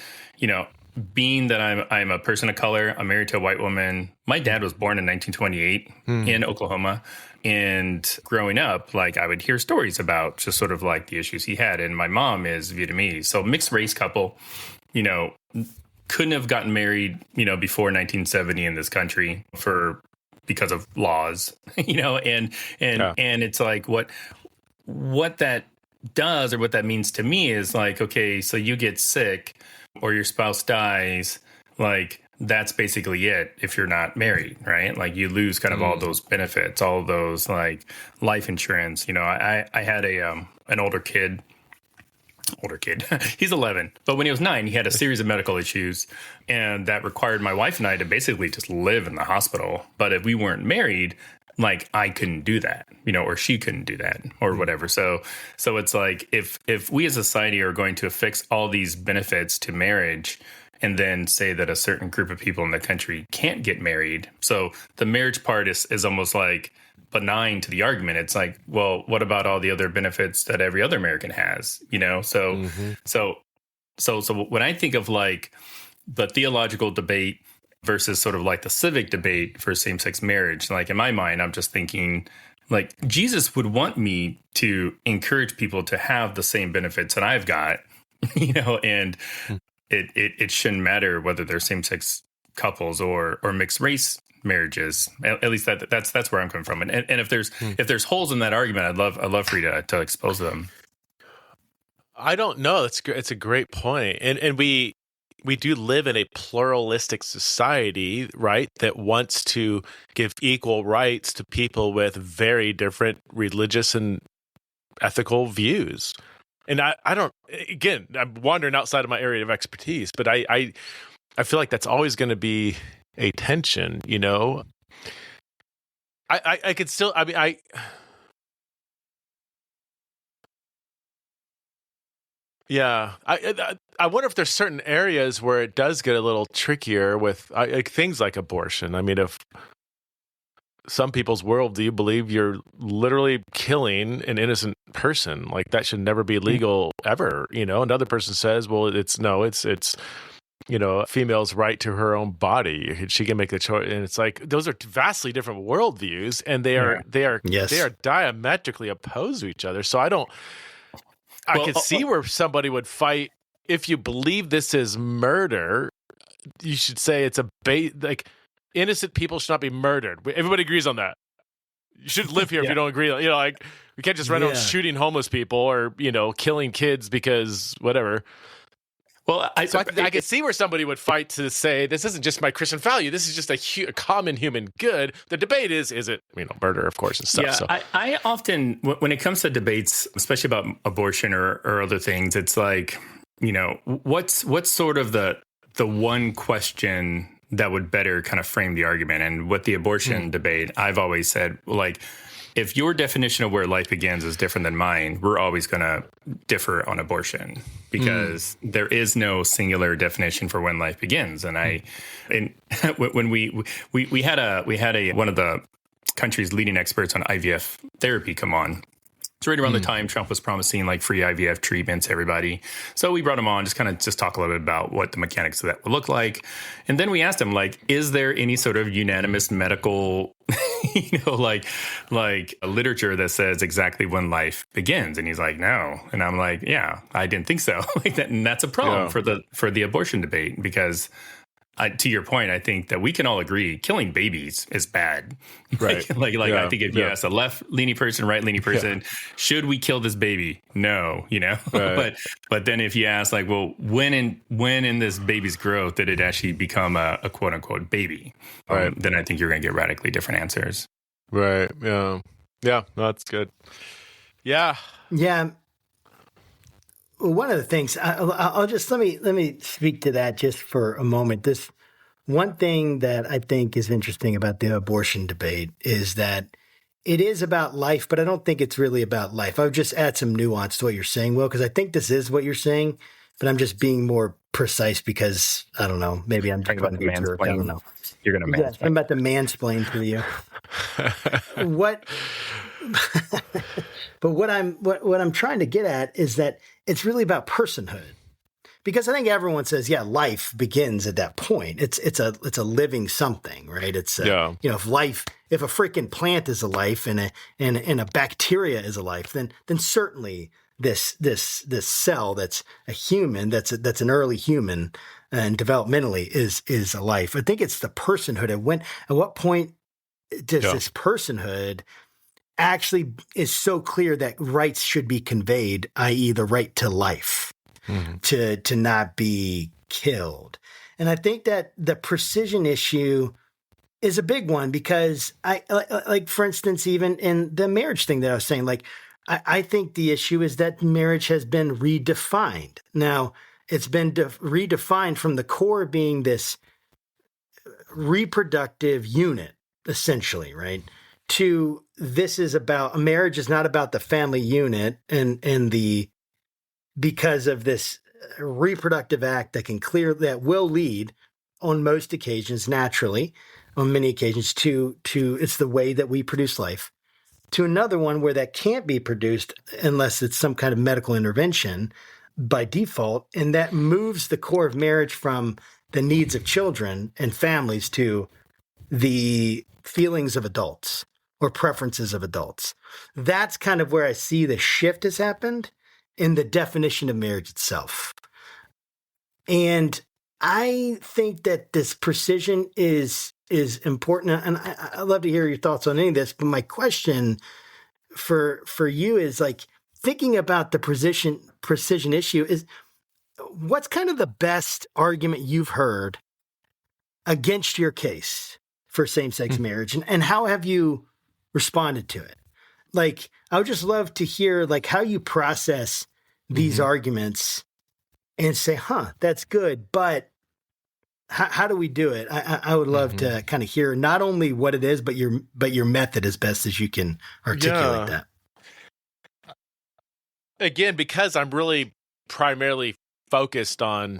being that I'm a person of color, I'm married to a white woman. My dad was born in 1928 in Oklahoma. And growing up, like, I would hear stories about just sort of like the issues he had. And my mom is Vietnamese. So mixed race couple, couldn't have gotten married, before 1970 in this country for because of laws, and it's like what that does or what that means to me is like, okay, so you get sick or your spouse dies, like that's basically it if you're not married, right? Like you lose kind of all those benefits, all those like life insurance. I had an older kid. He's 11. But when he was 9, he had a series of medical issues, and that required my wife and I to basically just live in the hospital. But if we weren't married, like I couldn't do that, or she couldn't do that or whatever. So it's like if we as a society are going to affix all these benefits to marriage and then say that a certain group of people in the country can't get married. So the marriage part is almost like benign to the argument. It's like, well, what about all the other benefits that every other American has? So when I think of like the theological debate versus sort of like the civic debate for same-sex marriage, like in my mind, I'm just thinking like Jesus would want me to encourage people to have the same benefits that I've got, and it shouldn't matter whether they're same-sex couples or mixed race marriages. At least that's where I'm coming from. And if there's holes in that argument, I'd love for you to expose them.
I don't know. It's a great point. And we do live in a pluralistic society, right, that wants to give equal rights to people with very different religious and ethical views. And I don't, again, I'm wandering outside of my area of expertise, but I feel like that's always going to be a tension, I could still, yeah, I wonder if there's certain areas where it does get a little trickier with like things like abortion. I mean, if some people's worldview believe you're literally killing an innocent person, like that should never be legal ever, Another person says, well, it's a female's right to her own body. She can make the choice, and it's like those are vastly different worldviews, and they are diametrically opposed to each other. So I could see where somebody would fight if you believe this is murder. You should say it's like innocent people should not be murdered. Everybody agrees on that. You should live here if you don't agree. Like we can't just run out shooting homeless people or killing kids because whatever. Well, I could see where somebody would fight to say this isn't just my Christian value. This is just a common human good. The debate is it murder, of course, and stuff.
Yeah,
so.
I often, when it comes to debates, especially about abortion or other things, it's like what's sort of the one question that would better kind of frame the argument. And with the abortion debate, I've always said, like, if your definition of where life begins is different than mine, we're always going to differ on abortion because there is no singular definition for when life begins. And when we had one of the country's leading experts on IVF therapy come on. It's right around the time Trump was promising like free IVF treatments to everybody. So we brought him on, just talk a little bit about what the mechanics of that would look like. And then we asked him, like, is there any sort of unanimous medical, like a literature that says exactly when life begins? And he's like, no. And I'm like, yeah, I didn't think so. And that's a problem for the abortion debate because to your point, I think that we can all agree killing babies is bad.
Right.
I think if you ask a left-leaning person, right-leaning person, should we kill this baby? No, Right. But then if you ask like, well, when in this baby's growth did it actually become a quote unquote baby?
Right.
Then I think you're going to get radically different answers.
Right. Yeah. Yeah. No, that's good. Yeah.
Yeah. One of the things I'll just let me speak to that just for a moment. This one thing that I think is interesting about the abortion debate is that it is about life, but I don't think it's really about life. I would just add some nuance to what you're saying, Will, because I think this is what you're saying, but I'm just being more precise because I don't know. Maybe I'm talking about the mansplain. I don't know.
You're going to mansplain.
I'm about to mansplain to you. But what I'm trying to get at is that it's really about personhood, because I think everyone says, yeah, life begins at that point. It's a living something, right? It's if a freaking plant is a life and a bacteria is a life, then certainly this cell that's a human, that's an early human and developmentally is a life. I think it's the personhood. At what point does this personhood actually is so clear that rights should be conveyed, i.e. the right to life, to not be killed. And I think that the precision issue is a big one because like for instance, even in the marriage thing that I was saying, like, I think the issue is that marriage has been redefined. Now, it's been redefined from the core being this reproductive unit, essentially, right? To this is about, marriage is not about the family unit and because of this reproductive act that will lead on most occasions, naturally, on many occasions, to it's the way that we produce life, to another one where that can't be produced unless it's some kind of medical intervention by default. And that moves the core of marriage from the needs of children and families to the feelings of adults or preferences of adults. That's kind of where I see the shift has happened in the definition of marriage itself. And I think that this precision is important. And I'd love to hear your thoughts on any of this. But my question for you is, like, thinking about the precision issue is, what's kind of the best argument you've heard against your case for same-sex marriage? And how have you responded to it? Like, I would just love to hear, like, how you process these arguments and say, that's good, but how do we do it? I would love to kind of hear not only what it is, but your method as best as you can articulate that.
Again, because I'm really primarily focused on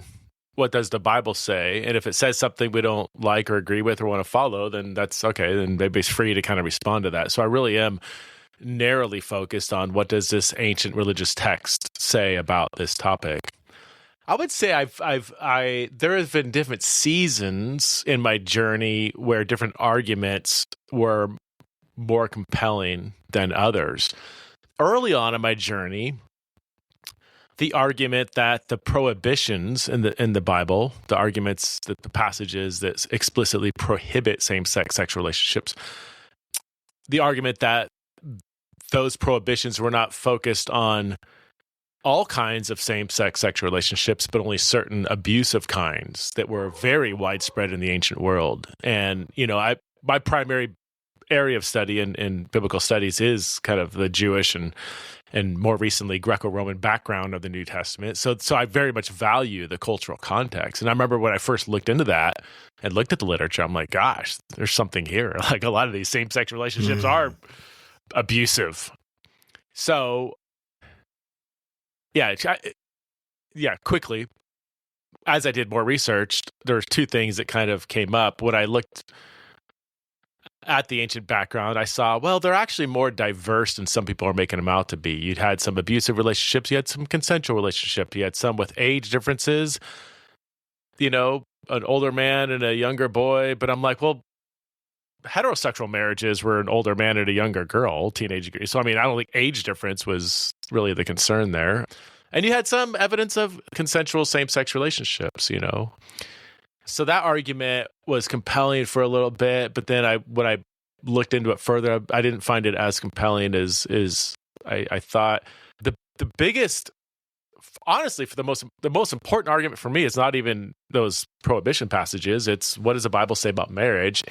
what does the Bible say, and if it says something we don't like or agree with or want to follow, then that's okay. Then everybody's free to kind of respond to that. So I really am narrowly focused on what does this ancient religious text say about this topic. I would say there have been different seasons in my journey where different arguments were more compelling than others. Early on in my journey, the argument that the prohibitions in the Bible, the arguments that the passages that explicitly prohibit same-sex sexual relationships, the argument that those prohibitions were not focused on all kinds of same-sex sexual relationships, but only certain abusive kinds that were very widespread in the ancient world. And, my primary area of study in biblical studies is kind of the Jewish and more recently Greco-Roman background of the New Testament. So I very much value the cultural context. And I remember when I first looked into that and looked at the literature, I'm like, gosh, there's something here. Like, a lot of these same-sex relationships are abusive. So quickly, as I did more research, there were two things that kind of came up. When I looked at the ancient background, I saw, well, they're actually more diverse than some people are making them out to be. You'd had some abusive relationships, you had some consensual relationships, you had some with age differences, an older man and a younger boy. But I'm like, well, heterosexual marriages were an older man and a younger girl, teenage. So, I don't think age difference was really the concern there. And you had some evidence of consensual same-sex relationships, So that argument was compelling for a little bit, but then when I looked into it further, I didn't find it as compelling as I thought. The biggest, honestly, for the most important argument for me is not even those prohibition passages. It's, what does the Bible say about marriage?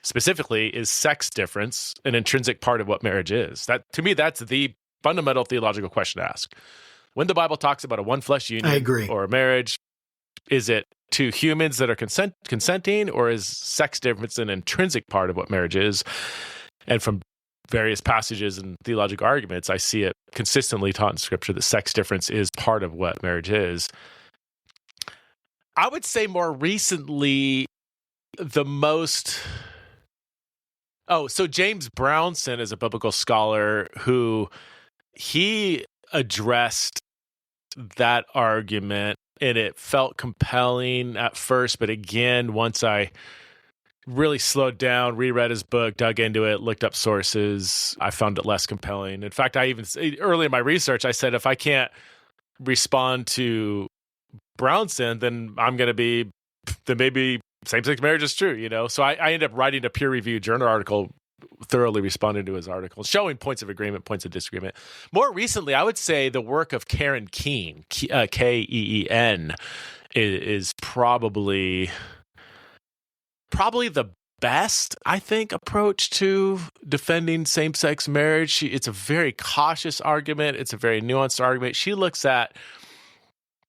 Specifically, is sex difference an intrinsic part of what marriage is? That, to me, that's the fundamental theological question to ask. When the Bible talks about a one flesh union,
I agree,
or a marriage, is it two humans that are consenting, or is sex difference an intrinsic part of what marriage is? And from various passages and theological arguments, I see it consistently taught in Scripture that sex difference is part of what marriage is. I would say more recently, so James Brownson is a biblical scholar who he addressed that argument, and it felt compelling at first, but again, once I really slowed down, reread his book, dug into it, looked up sources, I found it less compelling. In fact, early in my research, I said, if I can't respond to Brownson, then maybe same-sex marriage is true, So I ended up writing a peer-reviewed journal article thoroughly responding to his article, showing points of agreement, points of disagreement. More recently, I would say the work of Karen Keen, Keen, is probably the best, I think, approach to defending same-sex marriage. It's a very cautious argument. It's a very nuanced argument. She looks at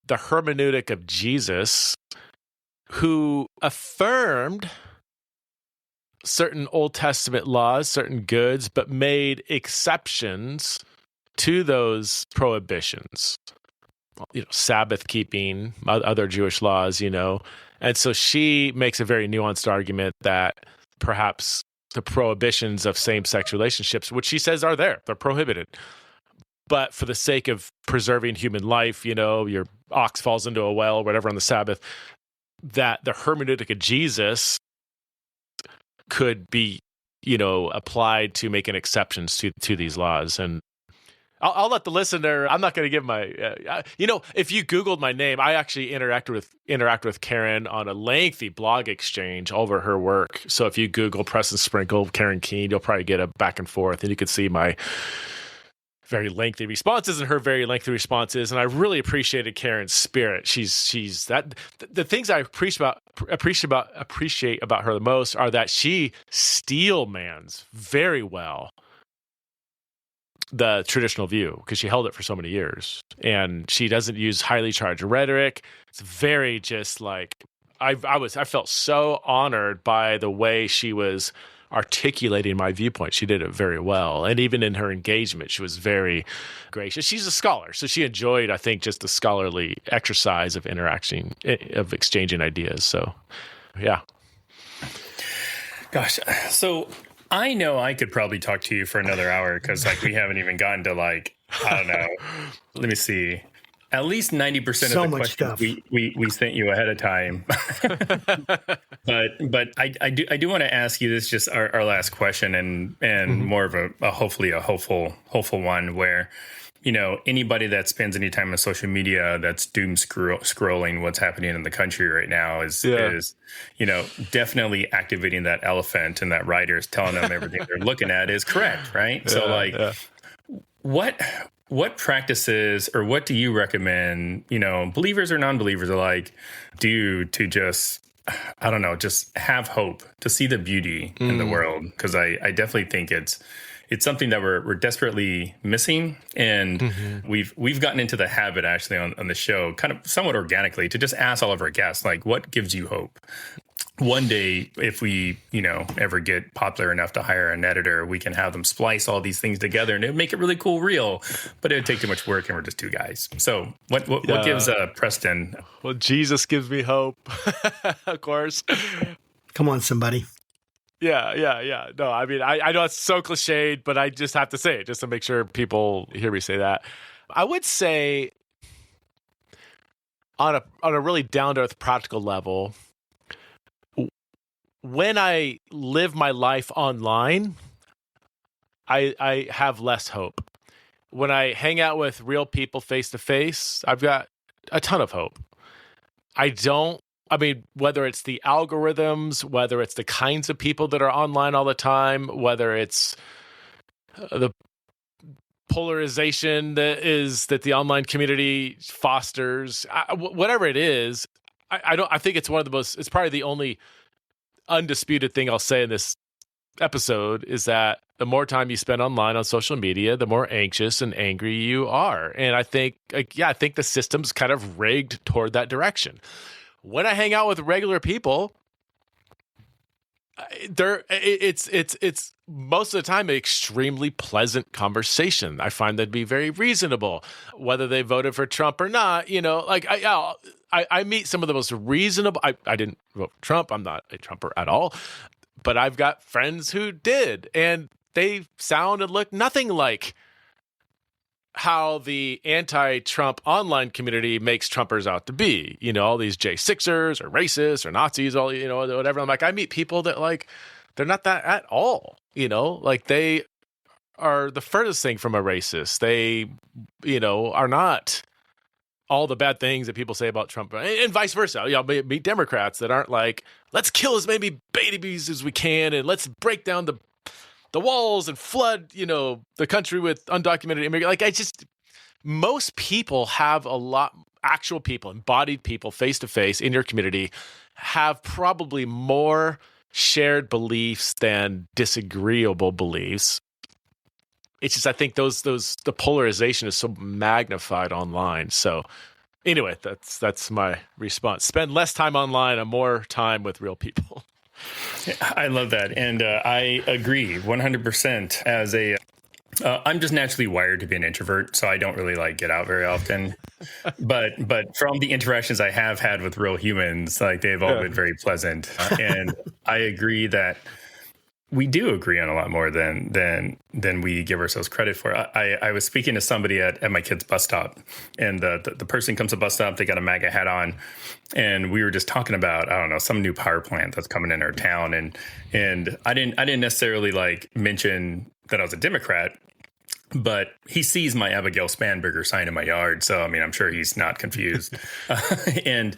the hermeneutic of Jesus, who affirmed certain Old Testament laws, certain goods, but made exceptions to those prohibitions. Sabbath keeping, other Jewish laws, And so she makes a very nuanced argument that perhaps the prohibitions of same-sex relationships, which she says are there, they're prohibited. But for the sake of preserving human life, your ox falls into a well, whatever, on the Sabbath, that the hermeneutic of Jesus could be, applied to making exceptions to these laws. And I'll let the listener, I'm not going to give my, if you Googled my name, I actually interact with Karen on a lengthy blog exchange over her work. So if you Google Preston Sprinkle, Karen Keen, you'll probably get a back and forth, and you can see my very lengthy responses and her very lengthy responses. And I really appreciated Karen's spirit. She's that the things I appreciate about her the most are that she steelmans very well the traditional view, because she held it for so many years, and she doesn't use highly charged rhetoric. It's very just like I felt so honored by the way she was articulating my viewpoint. She did it very well, and even in her engagement, she was very gracious. She's a scholar, so she enjoyed, I think, just the scholarly exercise of interaction, of exchanging ideas. So, yeah.
Gosh, so I know I could probably talk to you for another hour, because we haven't even gotten to I don't know. Let me see. At least 90% of the questions we sent you ahead of time. but I do want to ask you this, just our last question, and more of a hopefully a hopeful one, where anybody that spends any time on social media that's doom scrolling what's happening in the country right now is definitely activating that elephant, and that writer's telling them everything they're looking at is correct, right? So what practices, or what do you recommend, believers or non-believers alike, do to just, I don't know, just have hope, to see the beauty in the world? Because I definitely think it's something that we're desperately missing. And we've gotten into the habit, actually, on the show, kind of somewhat organically, to just ask all of our guests, what gives you hope? One day, if we, ever get popular enough to hire an editor, we can have them splice all these things together, and it would make it really cool reel, but it would take too much work, and we're just two guys. So what gives Preston?
Well, Jesus gives me hope, of course.
Come on, somebody.
Yeah. No, I mean, I know it's so cliched, but I just have to say it just to make sure people hear me say that. I would say on a really down-to-earth practical level, when I live my life online, I have less hope. When I hang out with real people face to face, I've got a ton of hope. Whether it's the algorithms, whether it's the kinds of people that are online all the time, whether it's the polarization that the online community fosters, whatever it is, I think it's it's probably the only undisputed thing I'll say in this episode is that the more time you spend online on social media, the more anxious and angry you are. And I think the system's kind of rigged toward that direction. When I hang out with regular people, it's most of the time an extremely pleasant conversation. I find that to be very reasonable, whether they voted for Trump or not. I meet some of the most reasonable. I didn't vote for Trump. I'm not a Trumper at all, but I've got friends who did, and they sound and look nothing like how the anti-Trump online community makes Trumpers out to be. All these J6ers or racists or Nazis, whatever. I'm like, I meet people that they're not that at all. They are the furthest thing from a racist. They, are not all the bad things that people say about Trump, and vice versa. Meet Democrats that aren't like, let's kill as many babies as we can, and let's break down the the walls and flood, the country with undocumented immigrants. Most people have actual people, embodied people, face to face in your community, have probably more shared beliefs than disagreeable beliefs. It's just, I think the polarization is so magnified online. So anyway, that's my response. Spend less time online and more time with real people.
I love that. And I agree 100%. I'm just naturally wired to be an introvert, so I don't really get out very often. But from the interactions I have had with real humans, they've all been very pleasant. And I agree that we do agree on a lot more than we give ourselves credit for. I was speaking to somebody at my kid's bus stop, and the person comes to the bus stop, they got a MAGA hat on, and we were just talking about, I don't know, some new power plant that's coming in our town, and I didn't necessarily mention that I was a Democrat, but he sees my Abigail Spanberger sign in my yard, so I'm sure he's not confused. And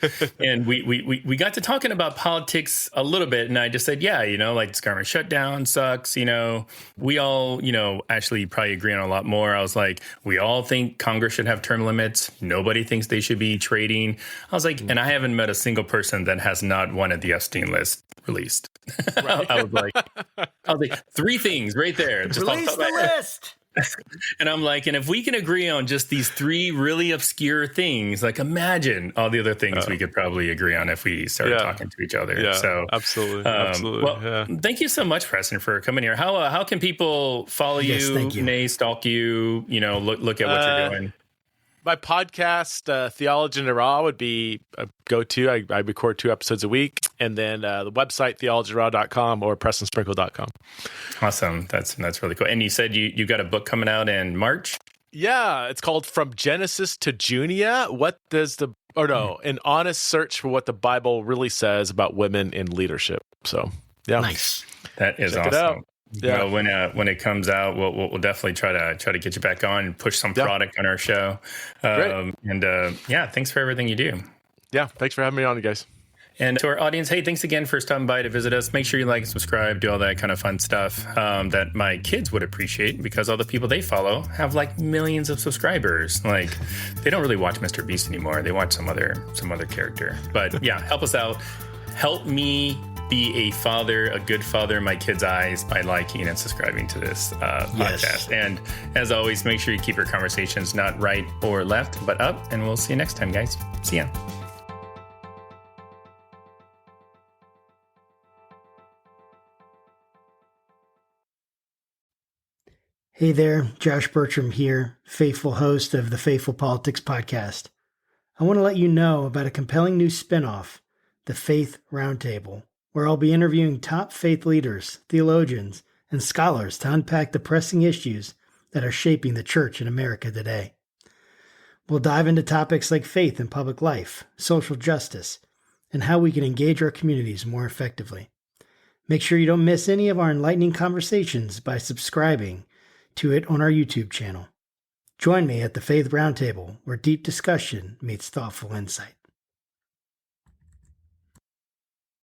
we got to talking about politics a little bit, and I just said, this government shutdown sucks. We all actually probably agree on a lot more. I was like, we all think Congress should have term limits. Nobody thinks they should be trading. I was like, and I haven't met a single person that has not wanted the Epstein list released. Right. I was like, 3 things right there. Just
release the list.
And I'm like, and if we can agree on just these 3 really obscure things, imagine all the other things we could probably agree on if we started talking to each other.
Yeah,
so
absolutely.
Well, thank you so much, Preston, for coming here. How can people follow you, stalk you, look at what you're doing?
My podcast, Theology in the Raw, would be a go-to. I record 2 episodes a week. And then the website, theologyraw.com or prestonsprinkle.com.
Awesome. That's really cool. And you said you got a book coming out in March?
Yeah. It's called From Genesis to Junia. An honest search for what the Bible really says about women in leadership. So, yeah.
Nice.
That is
Check
awesome.
it out. Yeah.
Well, when it comes out, we'll definitely try to get you back on and push some product on our show.
Great.
Thanks for everything you do.
Yeah, thanks for having me on, you guys.
And to our audience, hey, thanks again for stopping by to visit us. Make sure you like, subscribe, do all that kind of fun stuff that my kids would appreciate, because all the people they follow have millions of subscribers. They don't really watch Mr. Beast anymore. They watch some other character. But yeah, help us out. Help me be a father, a good father in my kids' eyes by liking and subscribing to this podcast. And as always, make sure you keep your conversations not right or left, but up. And we'll see you next time, guys. See ya.
Hey there, Josh Burtram here, faithful host of the Faithful Politics Podcast. I want to let you know about a compelling new spinoff, the Faith Roundtable, where I'll be interviewing top faith leaders, theologians, and scholars to unpack the pressing issues that are shaping the church in America today. We'll dive into topics like faith in public life, social justice, and how we can engage our communities more effectively. Make sure you don't miss any of our enlightening conversations by subscribing to it on our YouTube channel. Join me at the Faith Roundtable, where deep discussion meets thoughtful insight.